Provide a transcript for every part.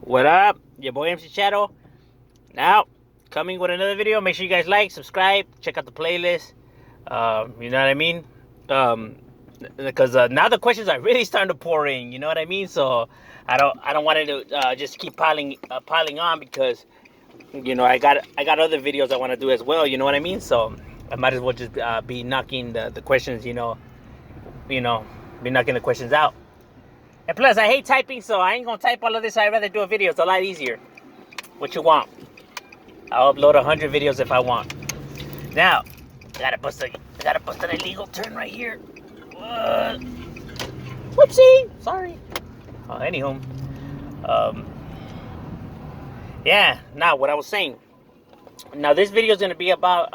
What up? Your boy MC Shadow. Now, coming with another video. Make sure you guys like, subscribe, check out the playlist. You know what I mean? Because now the questions are really starting to pour in. You know what I mean? So I don't want it to just keep piling on because I got other videos I want to do as well. You know what I mean? So I might as well just be knocking the questions. Be knocking the questions out. And plus, I hate typing, so I ain't gonna type all of this. I'd rather do a video. It's a lot easier. What you want? I'll upload 100 videos if I want. Now, I gotta bust an illegal turn right here. What? Whoopsie! Sorry. Anywho, yeah. Now, what I was saying. Now, this video is gonna be about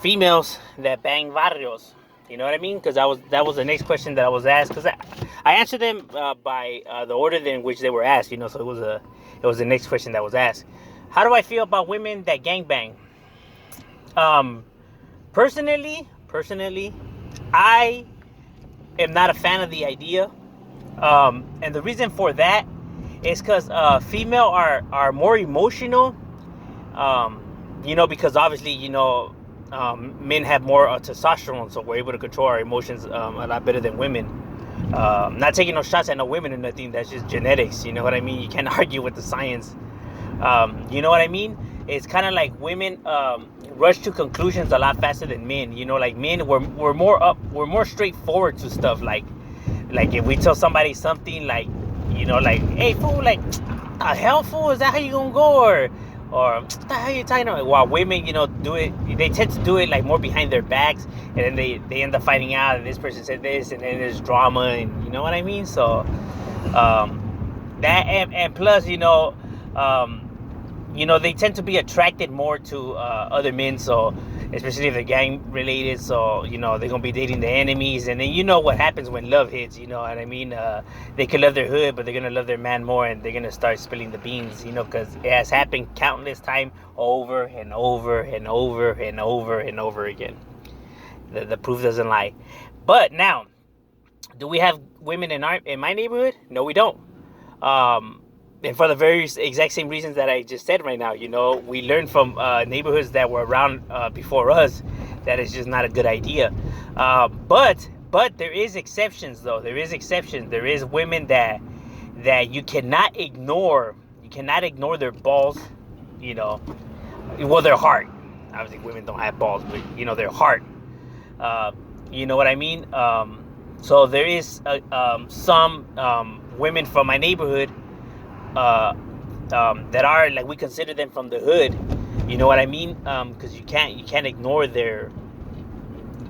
females that bang barrios. You know what I mean? Because that was the next question that I was asked. Because I answered them by the order in which they were asked. So it was the next question that was asked. How do I feel about women that gangbang? Personally, I am not a fan of the idea. And the reason for that is because female are more emotional. Because obviously men have more testosterone, so we're able to control our emotions a lot better than women. Not taking no shots at no women or nothing. That's just genetics. You know what I mean? You can't argue with the science. You know what I mean? It's kind of like women rush to conclusions a lot faster than men. Like men, we're more straightforward to stuff. Like if we tell somebody something, like hey fool, like the hell fool, is that how you gonna go? Or what the hell are you talking about? While women, do it, they tend to do it like more behind their backs, and then they end up finding out that this person said this, and then there's drama, and you know what I mean? So, that and plus, they tend to be attracted more to other men, so especially if they're gang related, so they're gonna be dating the enemies, and then what happens when love hits. You know what I mean? They could love their hood, but they're gonna love their man more, and they're gonna start spilling the beans. Because it has happened countless time, over and over and over and over and over again. The proof doesn't lie. But now, do we have women in my neighborhood? No, we don't. And for the very exact same reasons that I just said right now, we learned from neighborhoods that were around before us that it's just not a good idea. But there is exceptions, though. There is exceptions. There is women that you cannot ignore. You cannot ignore their balls. Their heart. Obviously, women don't have balls, but their heart. You know what I mean? So there is some women from my neighborhood. That are like, we consider them from the hood. You know what I mean? Because you can't ignore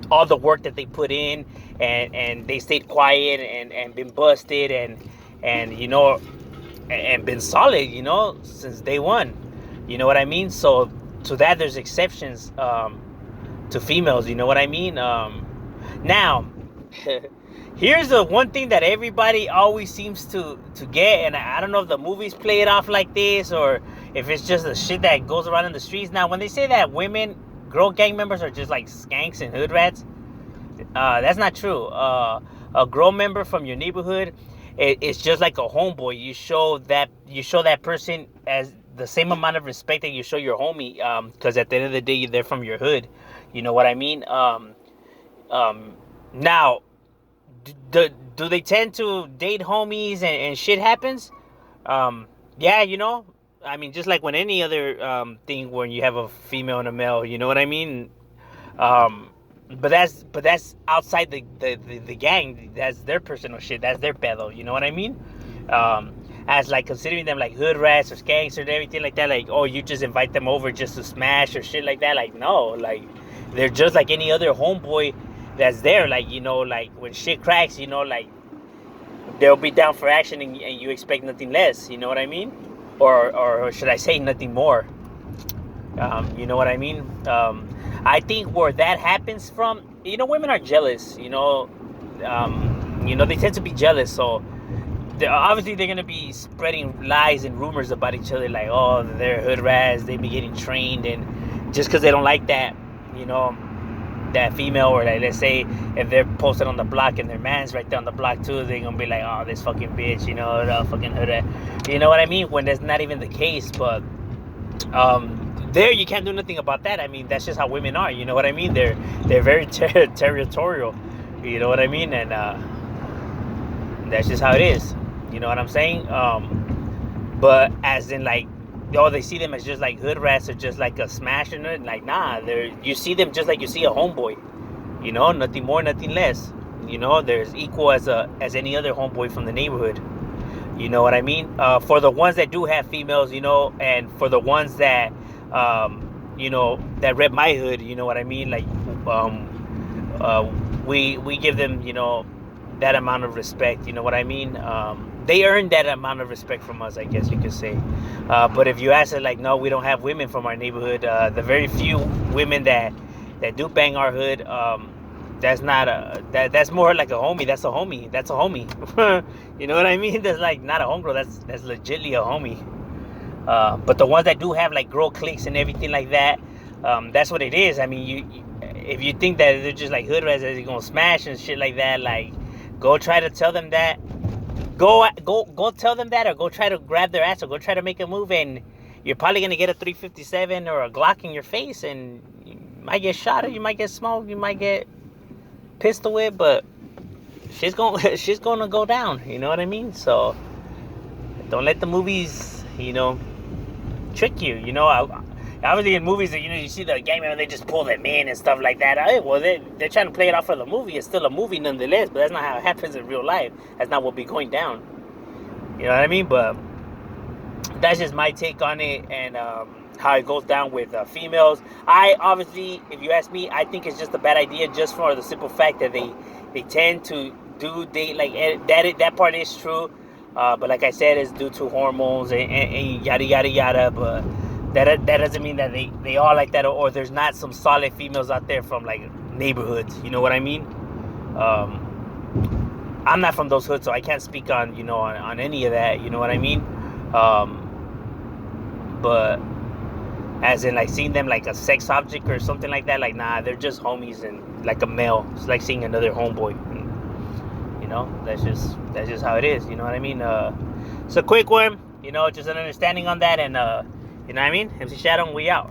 all the work that they put in, and they stayed quiet and been busted and been solid since day one. You know what I mean? So to that, there's exceptions to females. You know what I mean? Now. Here's the one thing that everybody always seems to get, and I don't know if the movies play it off like this or if it's just the shit that goes around in the streets. Now, when they say that girl gang members are just like skanks and hood rats, that's not true. A girl member from your neighborhood, it's just like a homeboy. You show that person as the same amount of respect that you show your homie, because at the end of the day, they're from your hood. You know what I mean? Now, do they tend to date homies and shit happens? Yeah, I mean, just like when any other thing when you have a female and a male, you know what I mean? But that's outside the gang. That's their personal shit. That's their pedo. You know what I mean? As like considering them like hood rats or skanks or everything like that. Like, oh, you just invite them over just to smash or shit like that. Like, no, like they're just like any other homeboy that's there. Like, like when shit cracks, like they'll be down for action, and you expect nothing less. You know what I mean? Or should I say nothing more? You know what I mean? I think where that happens from, women are jealous. They tend to be jealous, so obviously they're gonna be spreading lies and rumors about each other, like, oh, they're hood rats, they be getting trained, and just because they don't like that, that female, or like let's say if they're posted on the block and their man's right there on the block too, they're gonna be like, oh, this fucking bitch, you know, the fucking hood, you know what I mean? When that's not even the case, but there you can't do nothing about that. I mean, that's just how women are, you know what I mean? They're very territorial, you know what I mean? And that's just how it is, you know what I'm saying? But as in like, oh, they see them as just like hood rats or just like a smash in it. Like, nah, you see them just like you see a homeboy. You know, nothing more, nothing less. You know, there's equal as any other homeboy from the neighborhood. You know what I mean? For the ones that do have females, you know, and for the ones that, you know, that rep my hood, you know what I mean? Like, we give them, you know, that amount of respect. You know what I mean? They earn that amount of respect from us, I guess you could say. But if you ask it, like, no, we don't have women from our neighborhood. The very few women that do bang our hood, that's not that's more like a homie. That's a homie. That's a homie. You know what I mean? That's like not a homegirl. That's legitly a homie. But the ones that do have like girl cliques and everything like that, that's what it is. I mean, if you think that they're just like hood rats that they're gonna smash and shit like that, like, go try to tell them that. Go tell them that, or go try to grab their ass, or go try to make a move, and you're probably gonna get a 357 or a Glock in your face, and you might get shot, or you might get smoked, you might get pistol whipped, but she's gonna go down. You know what I mean? So don't let the movies, you know, trick you. You know, obviously in movies, you know, you see the gang member, they just pull them in and stuff like that. Well, they're trying to play it off for the movie. It's still a movie nonetheless, but that's not how it happens in real life. That's not what be going down. You know what I mean? But that's just my take on it, and how it goes down with females. I obviously, if you ask me, I think it's just a bad idea, just for the simple fact that they tend to do like that part is true, but like I said, it's due to hormones and yada yada yada. But that doesn't mean that they all like that, or there's not some solid females out there from like neighborhoods. You know what I mean? I'm not from those hoods, so I can't speak on, you know, on any of that. You know what I mean? But as in like seeing them like a sex object or something like that, like, nah, they're just homies and like a male. It's like seeing another homeboy. And, you know, that's just how it is. You know what I mean? It's a quick one. You know, just an understanding on that, and you know what I mean? MC Shadow, we out.